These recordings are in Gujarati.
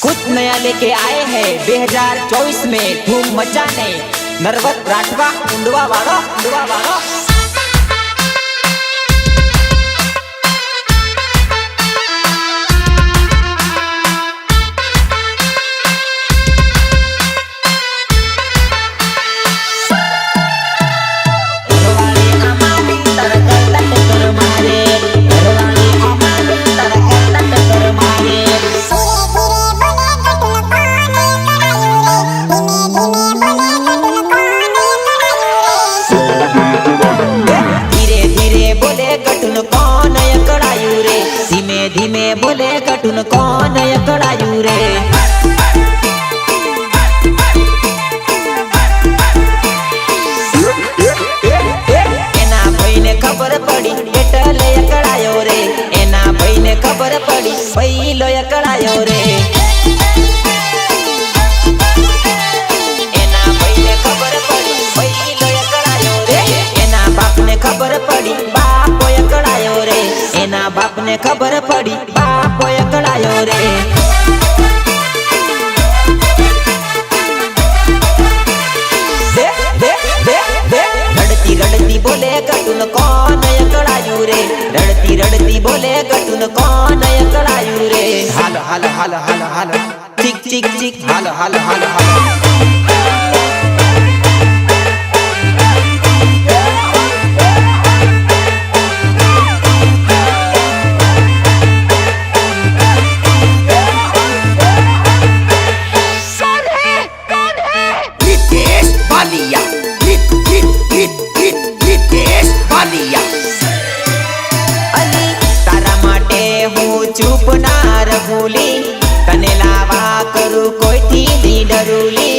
कुछ नया लेके आए हैं 2024 में धूम मचाने नरवत राठवा उंडवा वाड़ो धीमे बोले कटुन कौन अकड़ायू रे एना भाई ने खबर पड़ी एटल अकड़ायो रे एना भाई ने खबर पड़ी पहलो अकड़ायो रे एना भाई ने खबर पड़ी पहलो अकड़ायो रे एना बाप ने खबर पड़ी बाप अकड़ायो रे एना बाप ने खबर पड़ी बाप अकड़ायो रे रड़ती बोले कटुन कौन अकड़ायू रे रड़ती बोले कटुन कौन अकड़ायू रे हाल हाल हाल हाल हाल चिक चिक चिक हाल हाल हाल हाल चुप ना रघुली तने लावा करू कोई थी नी डरूली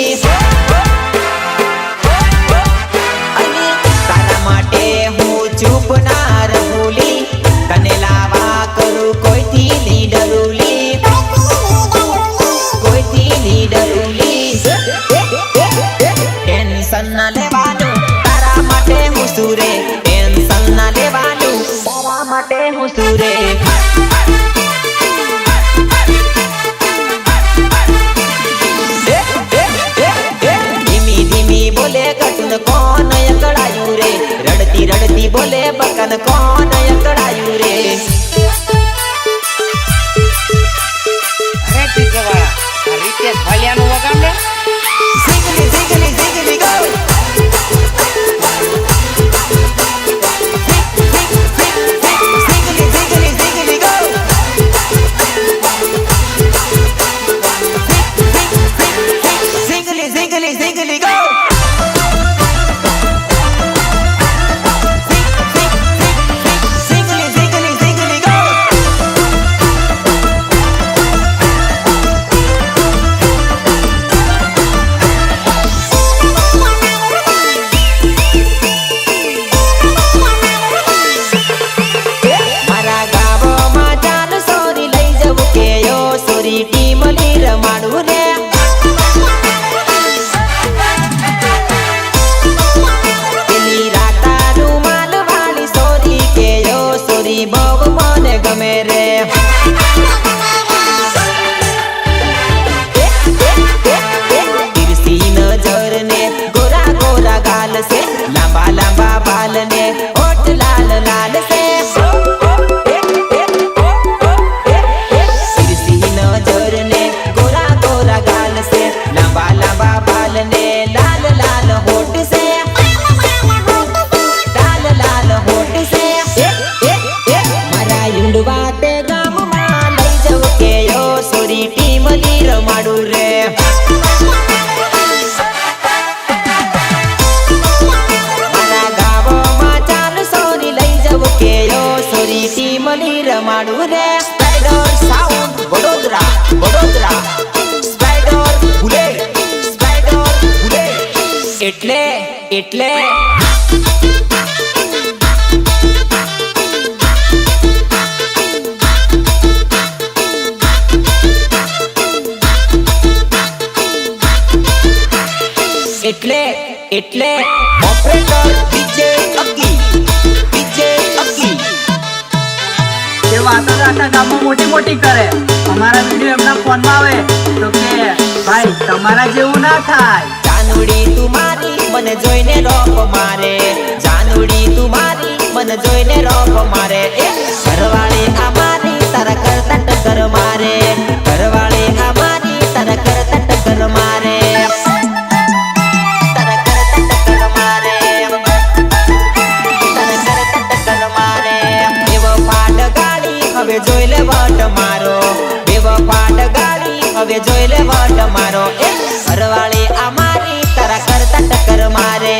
अली तारा माटे हूँ चुप ना रघुली तने लावा करू कोई थी नी डरूली कोई थी नी डरूली टेंशन ना लेवानू तारा माटे हूँ सूरे टेंशन ना लेवानू तारा माटे हूँ सूरे बोले कटुन कौन अकड़ायू रे रड़ती बोले बकन कौन अकड़ायू रे अरे टीचरवाड़ा रितेश भालियानो वगाड़े जिंगली जिंगली जिंगली गो जिंगली जिंगली जिंगली गो जिंगली जिंगली जिंगली गो से लंबा लंबा बाल ने ओठ लाल लाल से तिरसी नजर ने गोरा गोरा गाल से लंबा लंबा बाल ने लाल लाल होठ से लाल लाल होठ से मारा युंडवा ते गाम मा लई जव के यो सोरी टीम लीर माडू रे रमाडू रे spider sound Vadodara Vadodara spider bullet એટલે એટલે એટલે એટલે ઓપરેટર ડીજે અકી वाता गाम मोटी मोटी करे हमारा वीडियो एमना ફોનમાં આવે તો કે ભાઈ તમારા જેવું ના થાય. જાનુડી તું મારી મને જોઈને રોપ મારે, જાનુડી તું મારી મને જોઈને રોપ મારે. એ ઘરવાળી આ મારી તારા કરતા ટક્કર મારે, ઘરવાળી આ મારી તારા કરતા ટક્કર મારે, તારા કરતા ટક્કર મારે, તારા કરતા ટક્કર મારે. એવો પાડ ગાડી હવે જોઈ લે વટ મારો, એવો પાડ ગાડી હવે જોઈ લે વટ મારો. એ ઘરવાળી આ મારી તારા કરતા ટક્કર મારે,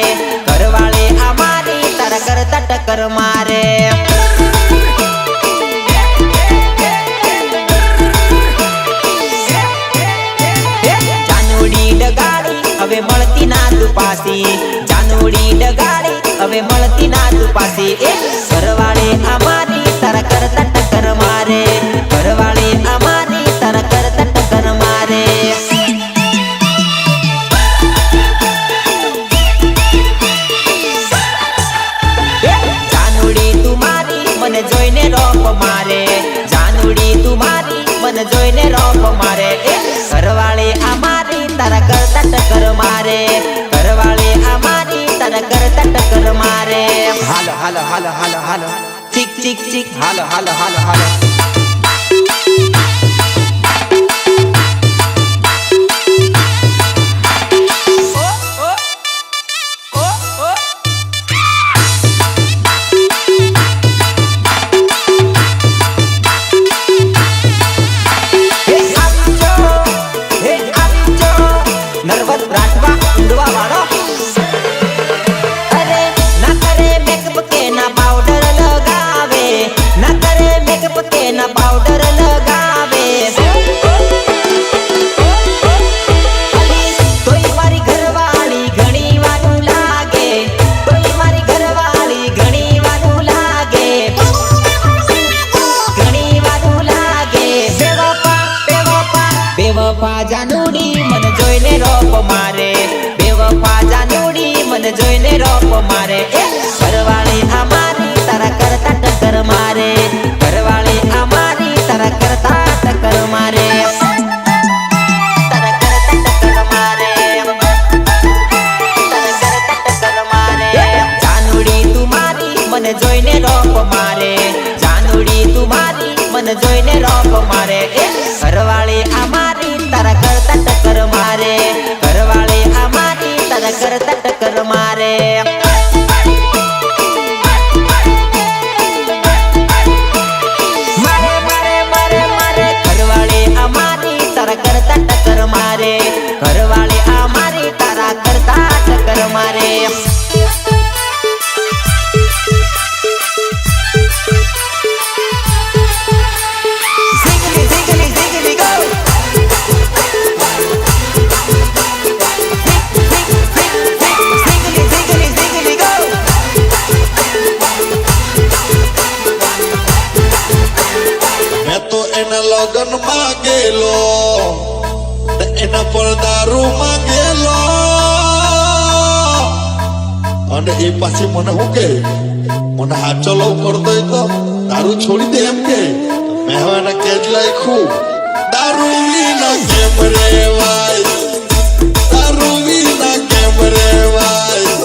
ઘરવાળી આ મારી તારા કરતા ટક્કર મારે. જાનુડી ડગાડી હવે મળતી ના તું પાસી, જાનુડી ડગાડી હવે મળતી ના તું પાસી. એ ઘરવાળી આ મારી તારા કરતા ટક્કર મારે, ઘરવાળી આ મારી તારા કરતા ટક્કર મારે. જાનુડી તું મારી મને જોઈને રોપ મારે, જાનુડી તું મારી મને જોઈને રોપ મારે. એ ઘરવાળી આ મારી તારા કરતા ટક્કર મારે, ઘરવાળી આ મારી તારા કરતા ટક્કર મારે. હાલો હાલો હાલો હાલો હાલો ચીક ચીક ચીક હાલો હાલો હાલો હાલો. પાવડર લગાવે તોય મારી ઘરવાળી ઘણી વારું લાગે, તોય મારી ઘરવાળી ઘણી વારું લાગે, ઘણી વારું લાગે. બેવફા બેવફા બેવફા જાનુડી મને જોઈને રોપ મારે, બેવફા જાનુડી મને જોઈને રોપ મારે. એ ઘરવાળી આ મારી તારા કરતા ટક્કર મારે, ઘરવાળી આ મારી તારા કરતા ટક્કર મારે, તારા કરતા ટક્કર મારે, તારા કરતા ટક્કર મારે. જાનુડી તું મારી મને જોઈને રોપ મારે, જાનુડી તું મારી મને જોઈને રોપ મારે. એ ઘરવાળી આ મારી તારા કરતા ટક્કર મારે, ઘરવાળી આ મારી તારા કરતા ટક્કર મારે. કરતા ટક્કર મારે, ઘરવાળી આ મારી તારા કરતા ટક્કર મારે. Ziggly, ziggly, ziggly, go. Ziggly, ziggly, ziggly, go. મેં તો એના લગન માં ગયેલો, એના પર દારૂ માંગેલો, અને એ પાછી મને શું કે મને હાચો લવ કરતો તો દારૂ છોડી દે એમ કે. મેં હવે એને કેજ લખ્યું, દારૂ વિના કેમ રેવાય, દારૂ વિના કેમ રેવાય,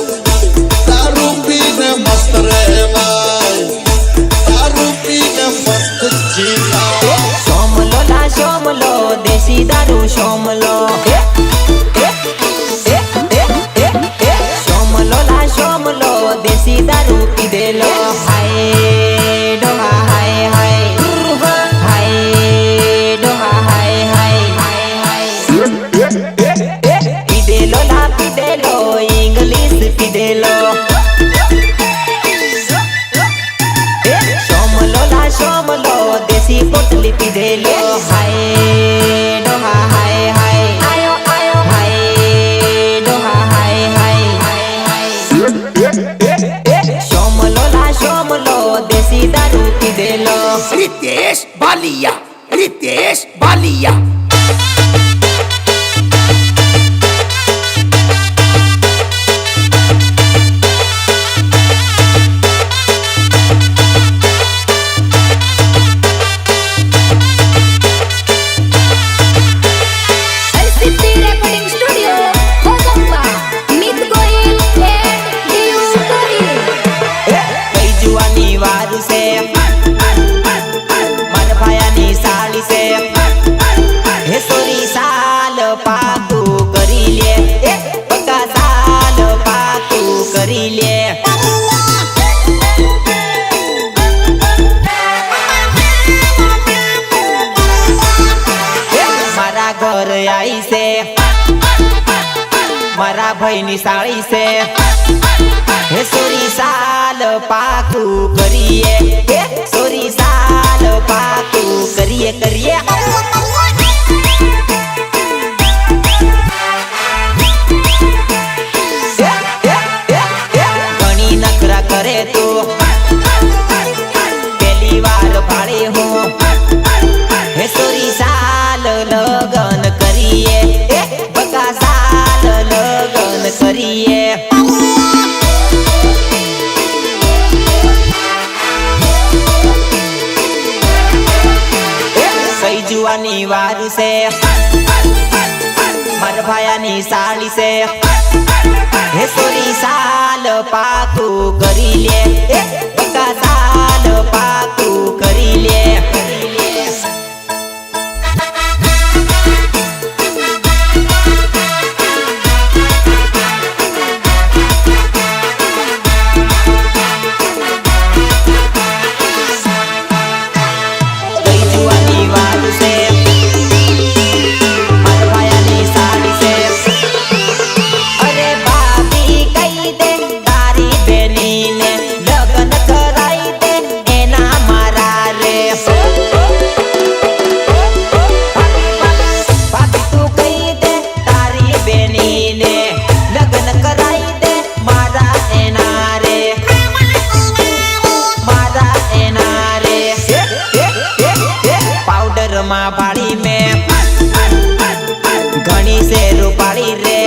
દારૂ પીને મસ્ત રેવાય, દારૂ પીને મસ્ત જીવાય. સોમલો લા સોમલો દેશી દારૂ સોમલો, સોમલો લા સોમલો દેશી દારૂ પીધેલો. હાય ડોહા હાય હાય, હાય ડોહા હાય હાય હાય. પીધેલો લા પીધેલો ઇંગ્લિશ પીધેલો. સોમલો લા સોમલો દેશી પોટલી પીધેલો. હાય ડોહા હાય હાય, આયો આયો હાય ડોહા હાય હાય હાય. સોમલો લા સોમલો દેશી દારૂ પીધેલો. रितेश बालिया, रितेश बालिया. મારા ઘર આવી છે મારા ભાઈની સાળી છે હે સોરી સાલ પાકું કરીએ હે સોરી સાલ પાકું કરીએ કરીએ ઘણી નખરા કરે તો પહેલી વાર ભાડે હું હે સોરી સાલ લગન કરીએ હે બકા સાલ લગન કરીએ સઈ જુવાની વાર છે મારા ભાયાની સાળી છે હે સોરી સાલ પાકું કરી લે હે બકા સાલ પાકું કરી લે માં પાડી મેં ઘણી છે રૂપાળી રે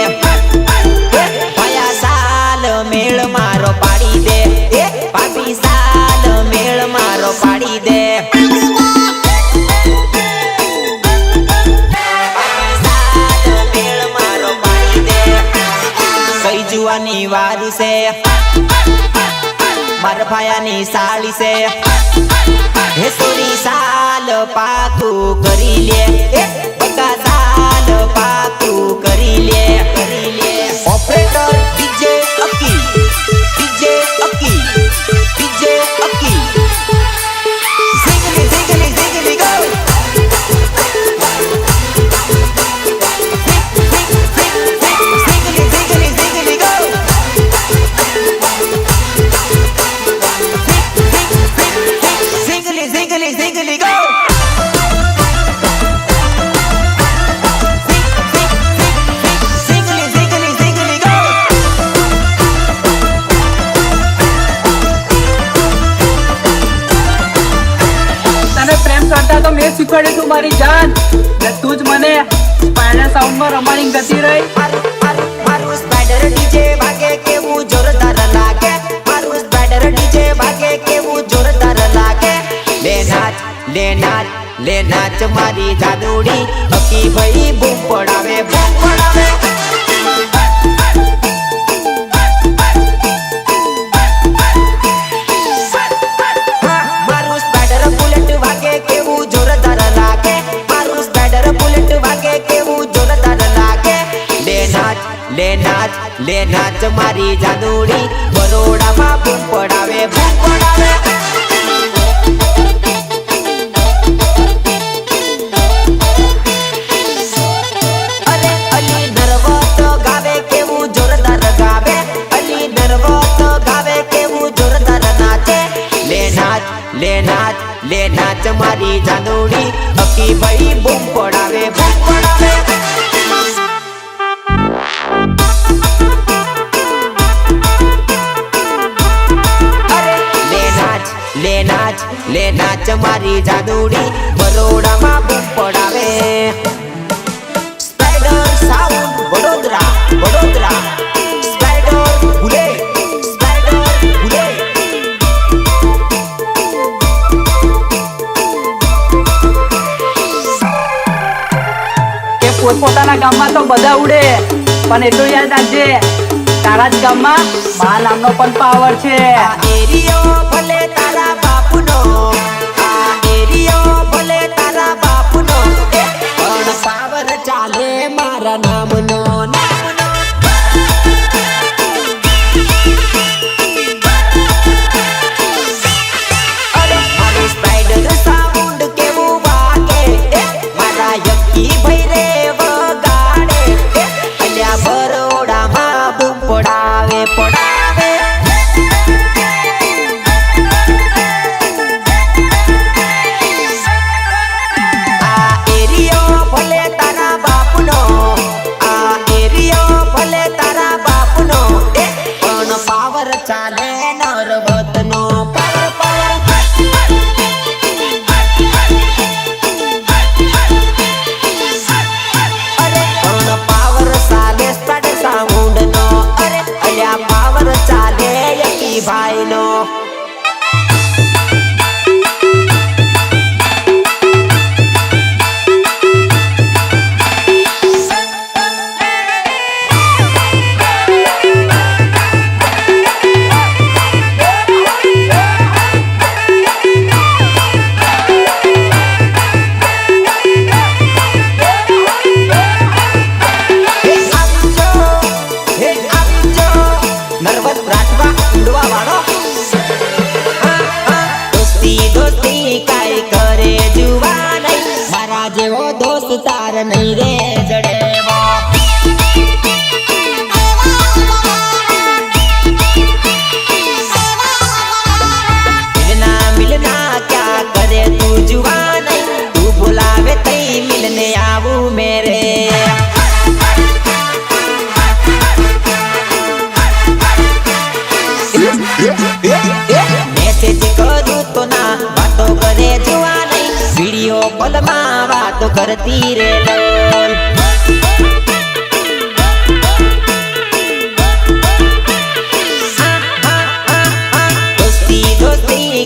ભયા સાલ મેળ મારો પાડી દે એ પાપી સાલ મેળ મારો પાડી દે સાલ મેળ મારો પાડી દે સઈ જુવાની વાર છે મારા ભાયાની સાળી છે હે સોરી સાલ પાકું કરી લે હે બકા સાલ પાકું કરી લે operator DJ Aki DJ Aki DJ Aki zingly zingly zingly go zingly zingly zingly go Zingly, zingly, zingly, go! Zingly, zingly, zingly, go! તને પ્રેમ કરતા તો મેં શીખવાડ્યું તું મારી જાન ને તું જ મને સ્પાઈડર સાઉન્ડમાં રમાડી ગતી રહી મારું સ્પાઈડર ડીજે વાગે કેવું જોરદાર લાગે મારું સ્પાઈડર ડીજે વાગે કેવું જોરદાર લાગે લે નાચ લે નાચ મારી જાદુડી અકી ભાઈ બૂમ પડાવે મારું સ્પાઈડર બુલેટ વાગે કેવું જોરદાર લાગે મારું સ્પાઈડર બુલેટ વાગે કેવું જોરદાર લાગે લે નાચ મારી જાદુડી બરોડામાં બૂમ પડાવે અરે અલી નરવો તો ગાવે કેવું જોરદાર ગાવે અલી નરવો તો ગાવે કેવું જોરદાર નાચે લે નાચ મારી જાદુડી અકી ભાઈ બૂમ પડાવે લે નાચ મારી જાદુડી બરોડામાં બૂમ પડાવે સ્પાઈડર સાઉન્ડ વડોદરા સ્પાઈડર ભૂલે કે પોતપોતાના ગામમાં તો બધા ઉડે પણ એટલું યાદ રાખજે તારા જ ગામમાં મા નામનો પણ પાવર છે આ એરિયો ભલે તારા બાપનો આ એરિયો ભલે તારા બાપનો પણ પાવર ચાલે મારા નામનો અરે મારું સ્પાઈડર સાઉન્ડ કેવું વાગે મારા યકી ભાઈ રે દોસ્ત તાર નહીં રે જડેવો मिलना क्या करे तू जुआन तू बुलावे तई मिलने आवू मेरे मैसेज करूँ तो ना बातों करे जुआन वीडियो कॉल में बातों करती रे लोल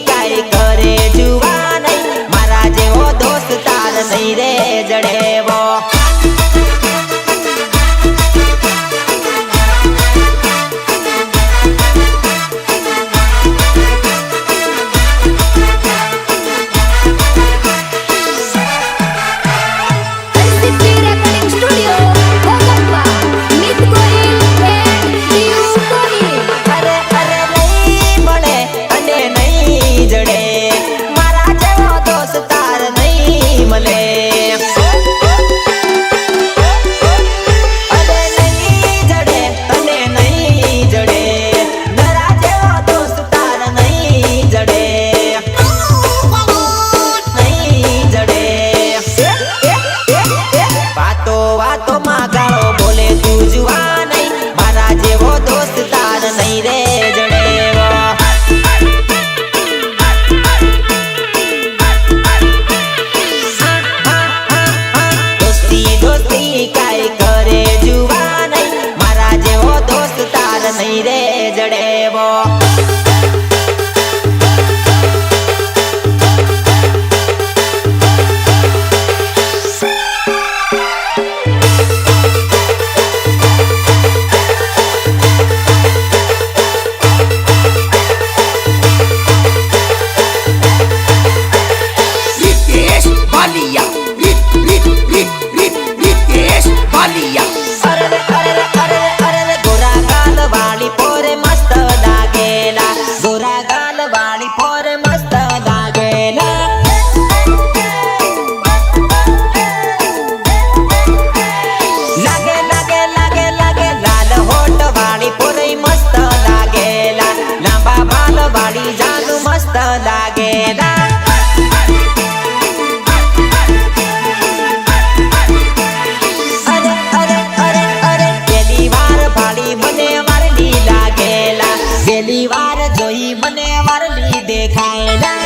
काय करे जुवान मारा जेवो दोस्त तार नहीं रे जड़ेवो नहीं रे जड़ेवो रितेश बालिया रितेश बालिया गोरा गाल वाली पोरे मस्त लागेला लागे लागे लागे लागे लाल होठ वाली पोरे मस्त लागेला लांबा बाल वाली जानू मस्त लागेला अरे अरे अरे अरे पहली बार वाली मने मारली लागेला पहली बार जोई मने वारली देखायला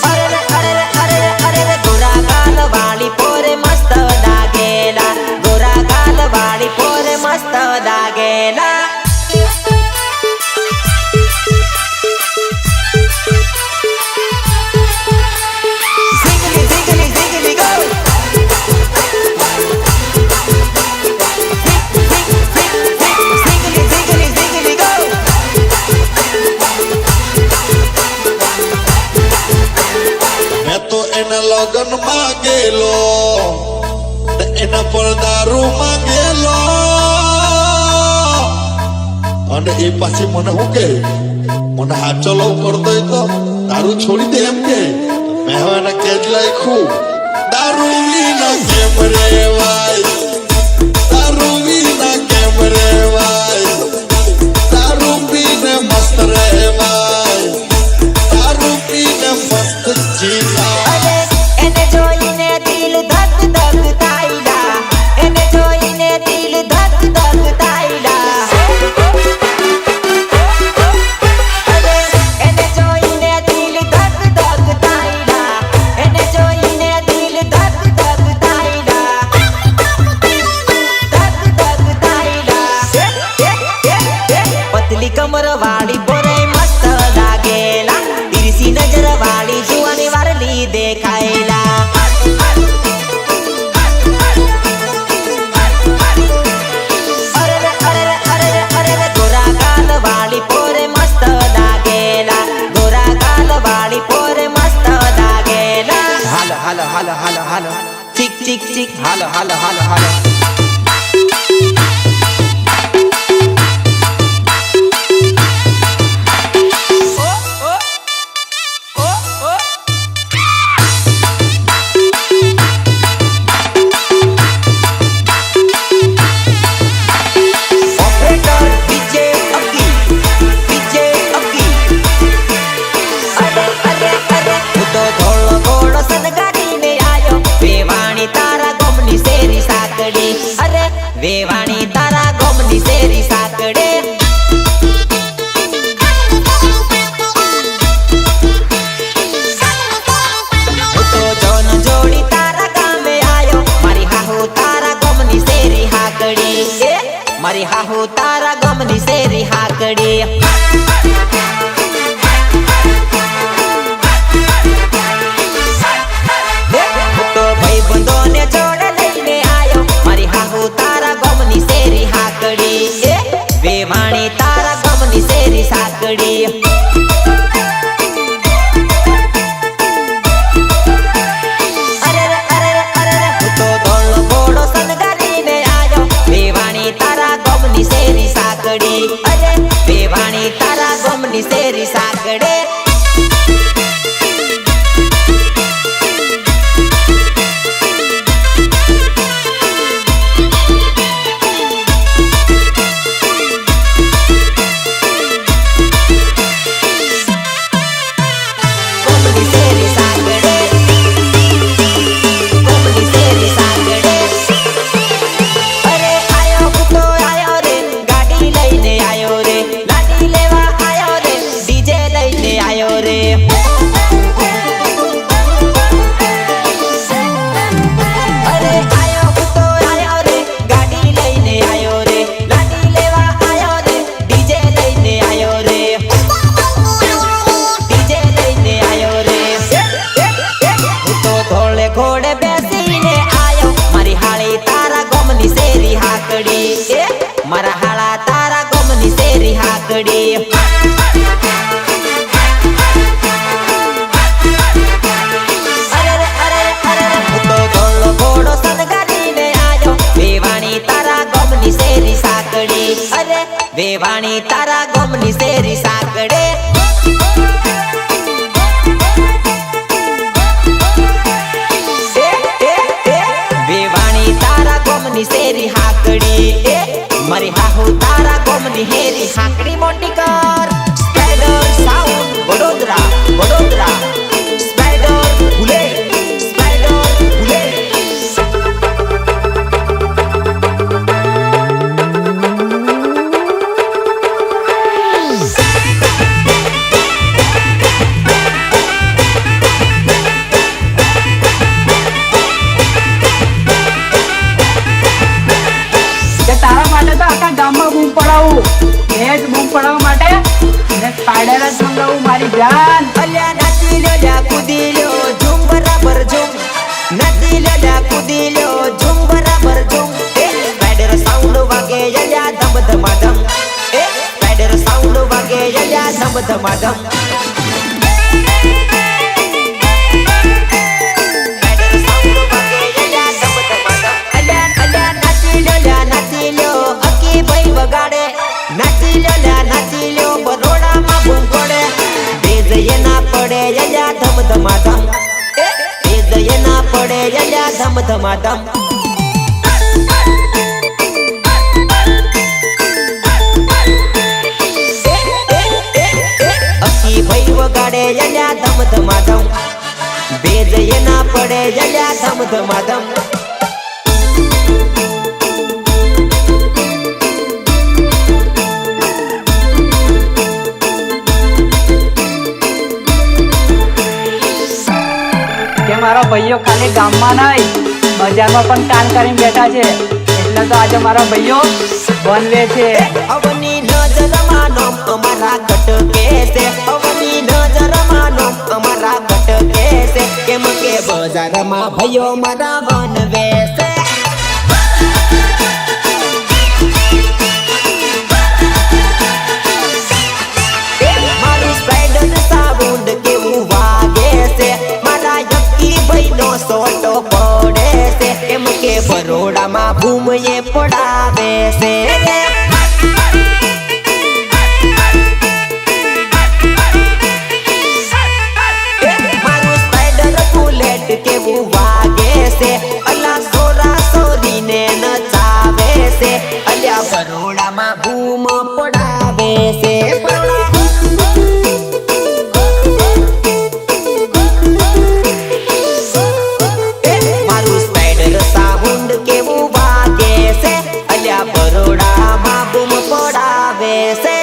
अरे अरे अरे अरे गोरा गाल वाली पोरे मस्त लागेला गोरा गाल वाली पोरे मस्त लागेला Ziggly, ziggly, ziggly, go! લગન માંગેલો ને એના પર દારૂ માંગેલો અને એ પાછી મને હું કે મને હાચો લવ કરતો તો દારૂ છોડી દે એમ કે મેં હવે એને કેજ લાખ્યું દારૂ વિના કેમ રેવાય દારૂ વિના કેમ રેવાય દારૂ પીને મસ્ત રહેવાય દારૂ પીને મસ્ત જીવાય એને જોઈને દિલ ધક ધક થાયલા એને જોઈને દિલ ધક ધક થાયલા એને જોઈને દિલ ધક ધક થાયલા એને જોઈને દિલ ધક ધક થાયલા ધક ધક થાયલા પતલી કમર વાળી બોરે મસ્ત લાગેલા તિરસી નજર વાળી જુવાની Warli દેખાયલા Halo, halo, halo, halo. Chick, chick, chick. Halo, halo, halo, halo. Oh, oh, વેવાણી તારા ગોમની શેરી સાંકળે વેવાણી તારા ગોમની શેરી હાકડી મારી હાહુ તારા ગોમની હેરી હાકડી મોટી કર spider sound Vadodara Vadodara spider ભૂલે સ્પાઈડર ભૂલે કે તારા માટે તો આખા ગામમાં બૂમ પડાવું એ જ બૂમ પડાવવા માટે ને સ્પાઈડર જ મંગાવું મારી જાન. અલ્યા નાચી લ્યો લ્યા કૂદી લ્યો ઝૂમ બરાબર ઝૂમ નાચી લ્યો લ્યા કૂદી લ્યો ઝૂમ બરાબર ઝૂમ સ્પાઈડર સાઉન્ડ વાગે અલ્યા ધમ ધમાધમ સ્પાઈડર સાઉન્ડ વાગે અલ્યા ધમ ધમાધમ નાચી લ્યો બરોડામાં બૂમ પડે બેજયે ના પડે યયા ધમ ધમાધમ બેજયે ના પડે યયા ધમ ધમાધમ અકી ભાઈ વગાડે યયા ધમ ધમાધમ બેજયે ના પડે યયા ધમ ધમાધમ કે મારા ભાઈઓ ખાલી ગામમાં નહીં બજારમાં પણ કામ કરીને બેઠા છે એટલે તો આજે મારા ભાઈઓ બનવે છે. અવની નજરમાં નોમ અમારા કટકે છે અવની નજરમાં નોમ અમારા કટકે છે કેમ કે બજારમાં ભાઈઓ મારા બનવે છે મારું સ્પાઈડર સાઉન્ડ કેવું વાગે છે મારા યક્કી ભાઈનો સોટો પડે છે કેમ કે બરોડામાં બૂમ એ પડાવે છે મારું સ્પાઈડર બુલેટ કેવું વાગે છે અલા સોરા સોરીને નચાવે છે અલ્યા બરોડામાં બૂમ પડાવે છે મારું સ્પાઈડર સાઉન્ડ કેવું વાગે છે અલ્યા બરોડામાં બૂમ પડાવે છે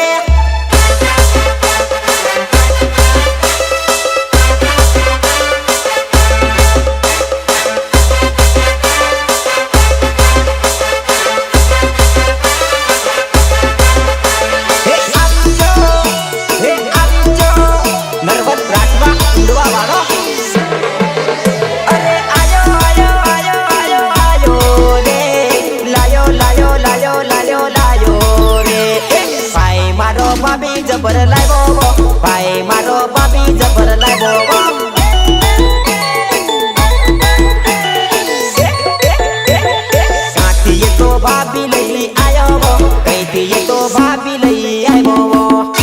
હે આપજો નર્વસ રાઠવા ઉડવા વાળો અરે આયો આયો આયો આયો આયો રે લાયો લાયો લાયો લાયો લાયો રે ભાઈ મારો ભાભી જબર લાવ્યો ભાઈ મારો ભાભી જબર લાવ્યો સાથી એ તો ભાભી લઈ આયો કઈથી એ તો ભાભી લઈ આવ્યો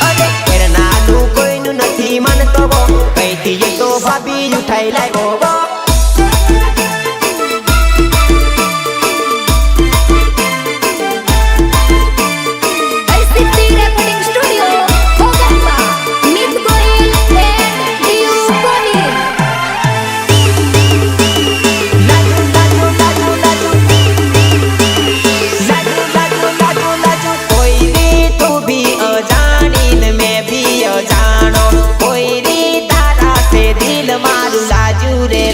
અરે એરનાનું કોઈનું નથી માનતો કઈથી એ તો ભાભી ઉઠાઈ લાવ્યો ICT Recording Studio, Bogamba, Meet Goyal and Diu Koni. લાજુ લાજુ લાજુ લાજુ લાજુ લાજુ લાજુ લાજુ કોઈ રી તું ભી અજાણીને મેં ભી અજાણો કોઈ રી તારા સે દિલ મારું લાજુ રે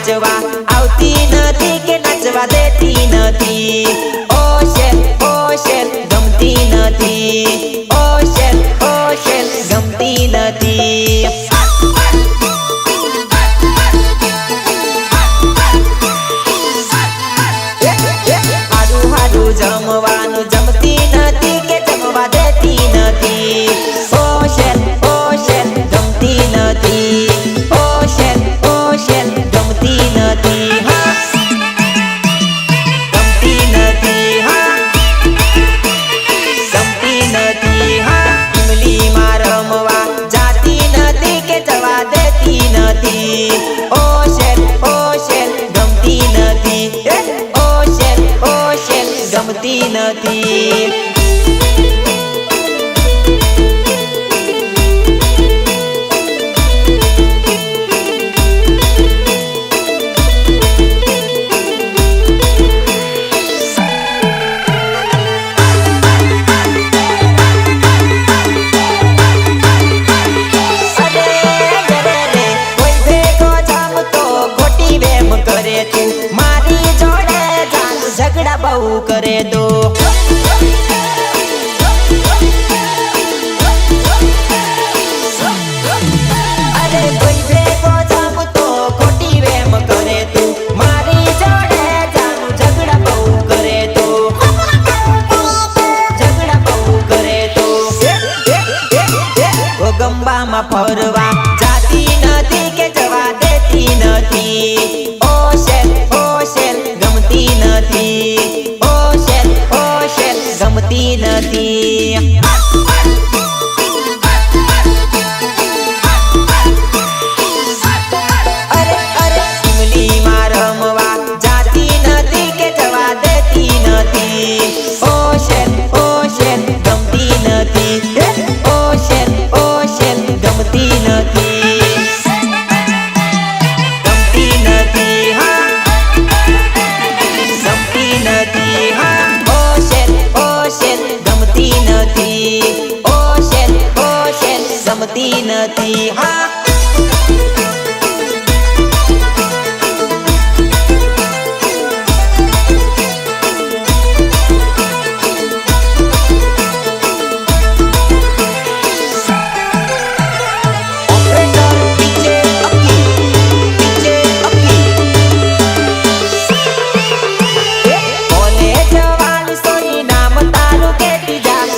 નાચવા આવતી નથી કે નાચવા દેતી નથી ઓ શેલ ગમતી નથી ઓ શેલ ગમતી નથી હારું જમવાનું જમતી નથી કે જમવા દેતી નથી ઓ શેલ ગમતી નથી ઓ શેલ ગમતી નથી હા ગમતી નથી હા ગમતી નથી હા ઇમલીમાં રમવા જાતી નથી કે જવા દેતી નથી ઓ શેલ ગમતી નથી ઓ શેલ ગમતી નથી ઝઘડા બહુ કરે તો અરે કોઈ ભેગો જમતો ખોટી વેમ કરે તું મારી જોડે જાનું ઝઘડા બહુ કરે તો ઝઘડા બહુ કરે તો ગંબામાં ફરવા જાતી નથી કે જવા દેતી નથી ઓ શેલ ગમતી નથી ઓ શેલ ગમતી નથી અરે ઇમલીમાં રમવા જાતી નથી કે જવા દેતી નથી ઓ શેલ ગમતી નથી ઓ શેલ ગમતી નથી ગમતી નથી હા ગમતી નથી હા ઓ શેલ ગમતી નથી ઓ શેલ ગમતી નથી હા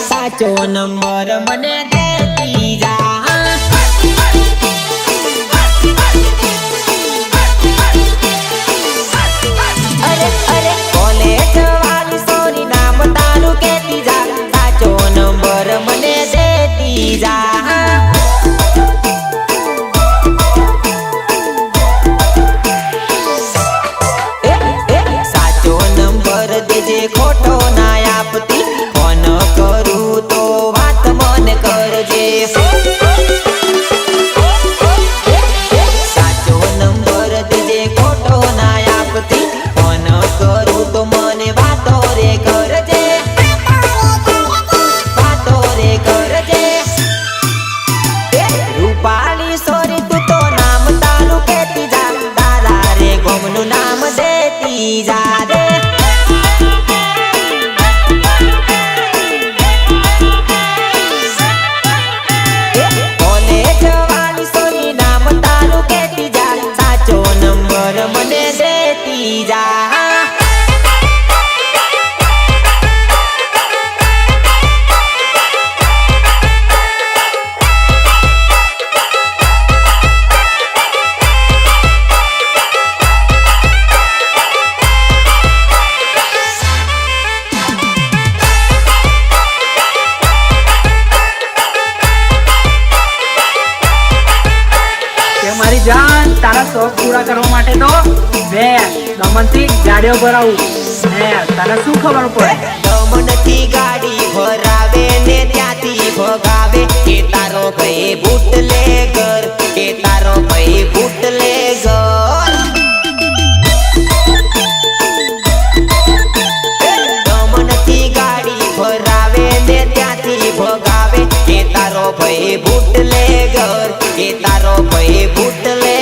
સાચો નંબર મને દેતી જા અરે કોલેજ વાળી સોરી નામ તારું કેતી જા સાચો નંબર મને દેતી જા સાચો નંબર દેજે ખોટો ના આપતી ફોન કરું તો વાત મને કરજે સાચો નંબર દેજે ખોટો ના આપતી ફોન કરું તો મને વાતો રે કરજે રૂપાળી સોરી તું તો નામ તારું કેતી જા તારા રે ગોમનું નામ દેતી જા રે મને દેતી જા મારી જાન તારા શોખ પૂરા કરવા માટે તો મેં દમનથી ગાડીઓ ભરાવું ને તને શું ખબર પડે દમનથી ગાડી ભરાવે ને ત્યાંથી ભગાવે કે તારો ભાઈ બુટલેગર કે તારો ભાઈ બુટલેગર દમનથી ગાડી ભરાવે ને ત્યાંથી ભગાવે કે તારો ભાઈ બુટલેગર કે તારો ભાઈ બુટલેગર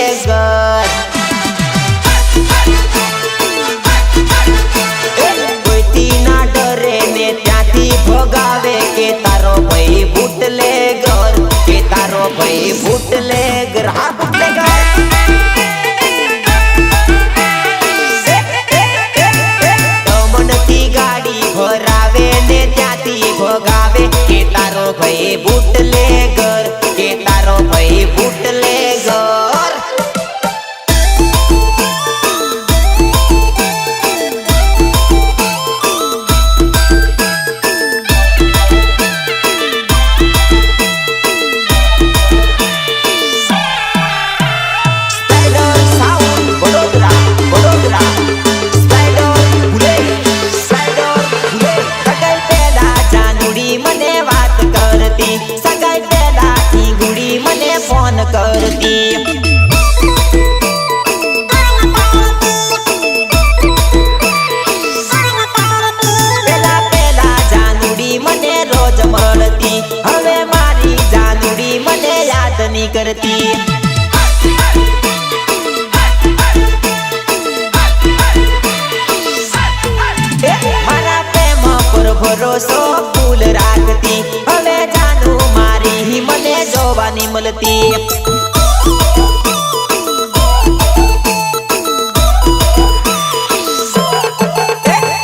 કરતી.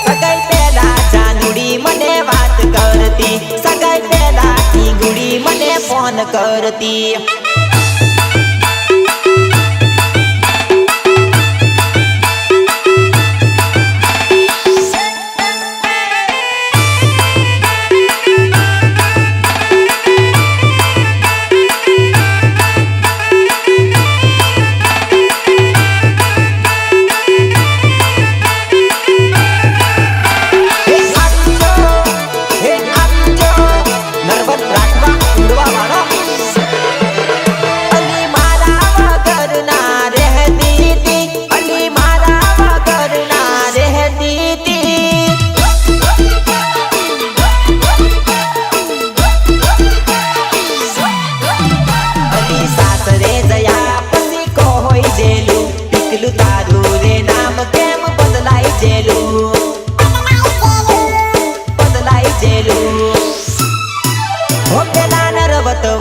સગાઈ પહેલા જાનુડી મને વાત કરતી, સગાઈ પહેલા ટીંગુડી મને ફોન કરતી.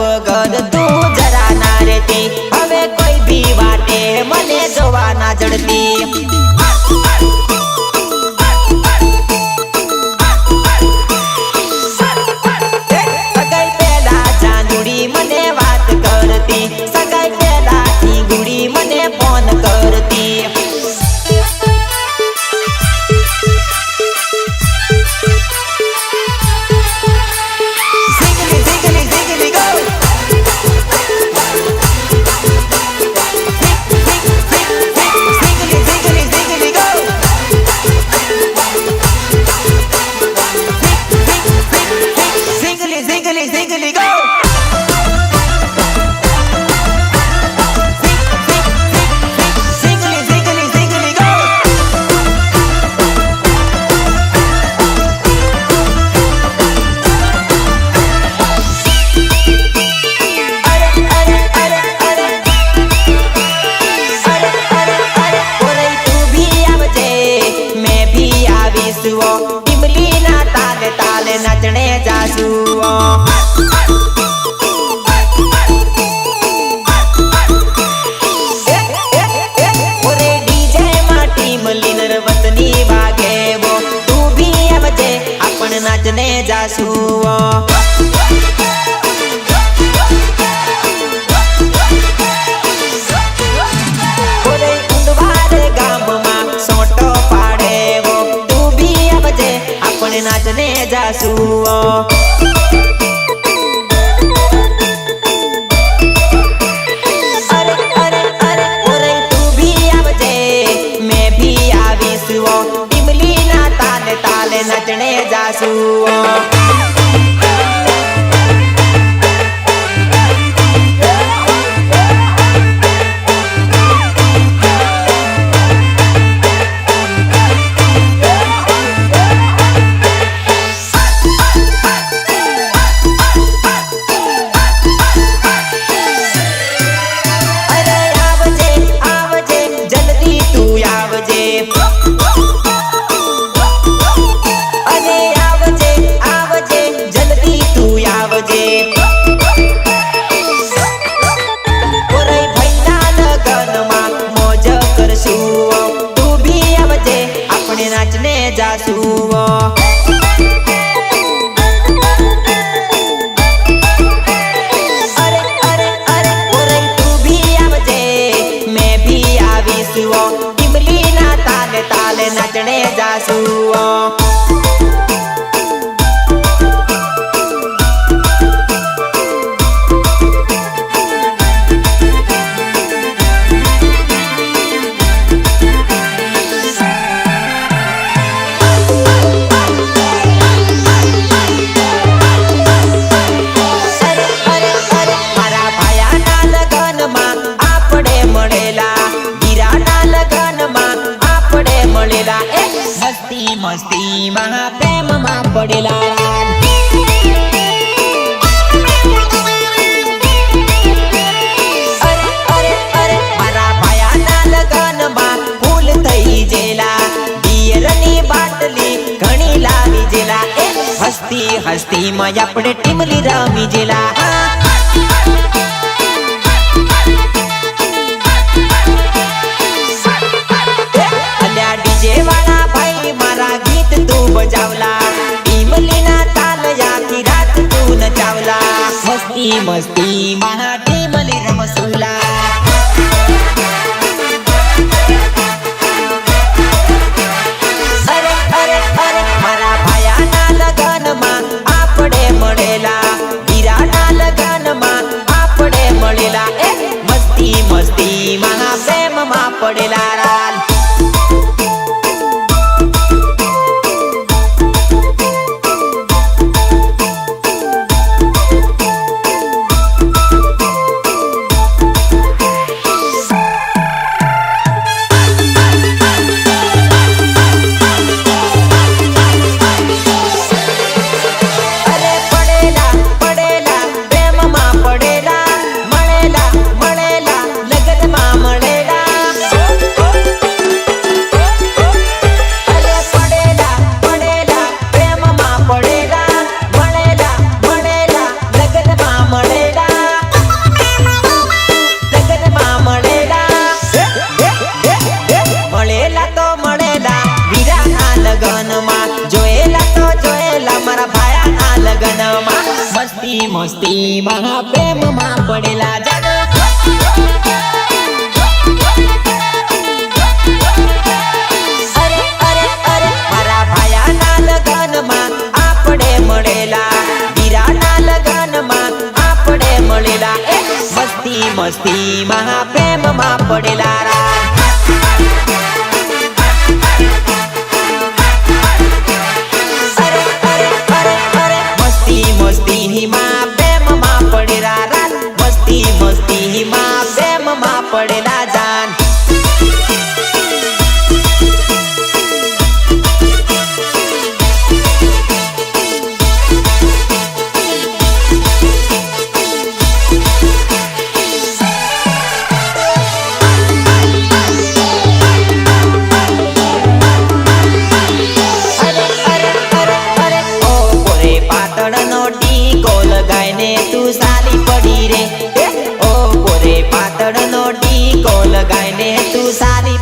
વગર તું જરા ના રહેતી, હવે કોઈ બી વાટે મને જોવા ના જડતી. સગાઈ પહેલા જાનુડી મને વાત કરતી, સગાઈ પહેલા ઠીંગુડી મને ફોન કરતી. ઇમલીના તાલે તાલે નચણે જાસુઓ. ઓરે ડીજે માં ટીમલી નરવતની વાગેવો, તું ભી આવજે આપણ નાચને જાસુઓ. ઓરે ઉંદવારે ગામમાં સોટો પાડેવો, આપણે નાચને જાસુઓ. અરે અરે અરે ઓરે તું ભી આવજે મેં ભી આવીશું, ઇમલીના તાલે તાલે નચણે જાસુઓ. નાચને જાસુઓ. અરે અરે અરે ઓરે તું ભી આવજે મેં ભી આવીશું, ઇમલીના તાલે તાલે નચણે જાસુઓ. મસ્તીમાં પ્રેમમાં પડેલા. અરે અરે અરે મારા ભાયાના લગનમાં ફૂલ થઈ જેલા, બિયરની બાટલી ઘણી લાવી જેલા. હસતી હસતીમાં આપણે ટીમલી રમી જેલા. મસ્તીમાં પ્રેમમાં પડેલા રાલ મસ્તીમાં પ્રેમમાં પડેલા જાન મારા ભાયાના લગનમાં આપણે મળેલા વીરાના લગનમાં આપણે મળેલા મસ્તીમાં પ્રેમમાં પડેલા રાલ મસ્તીમાં પ્રેમમાં પડેલા રાલ મસ્તીમાં પ્રેમમાં પડેલા જાન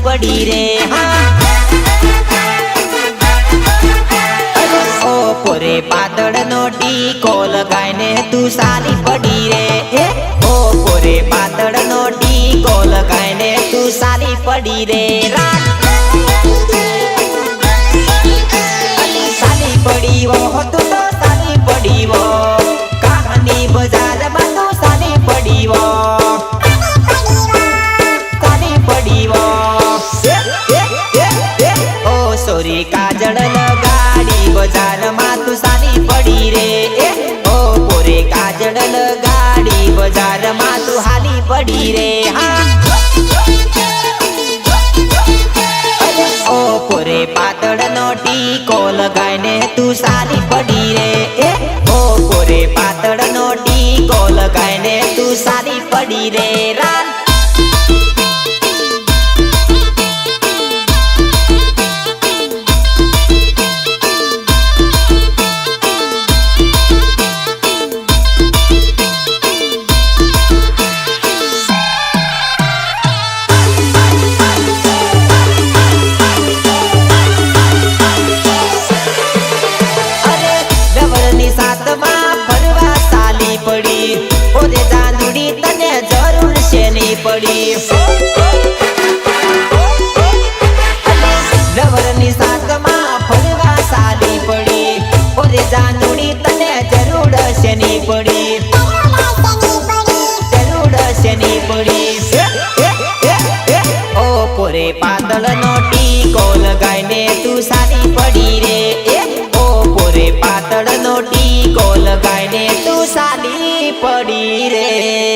પડી રે ઓ પોરે પાતળનો ટીકો લગાઈને તું સારી પડી રે ઓ પોરે પાતળનો ટીકો લગાઈને તું સારી પડી રે સારી પડી વો તું તો સારી પડી વો કહાની બજારમાં તું સારી પડી વો સોરી કાજળ લગાડી બજારમાં તું સારી પડી રે ઓ પોરે કાજળ લગાડી બજારમાં તું હાલી પડી રે ઓ પોરે પાતળનો ટીકો લગાઈને તું સારી પડી રે ઓ પોરે પાતળનો ટીકો લગાઈને તું સારી પડી રે રાલ પડી રવરની સાથમાં ફરવા સાલી પડી ઓરે જાનુડી તને જરૂર શેની પડી જરૂર શેની પડી ઓ પોરે પાતળનો ટીકો લગાઈને તું સારી પડી રે ઓ પોરે પાતળનો ટીકો લગાઈને તું સારી પડી રે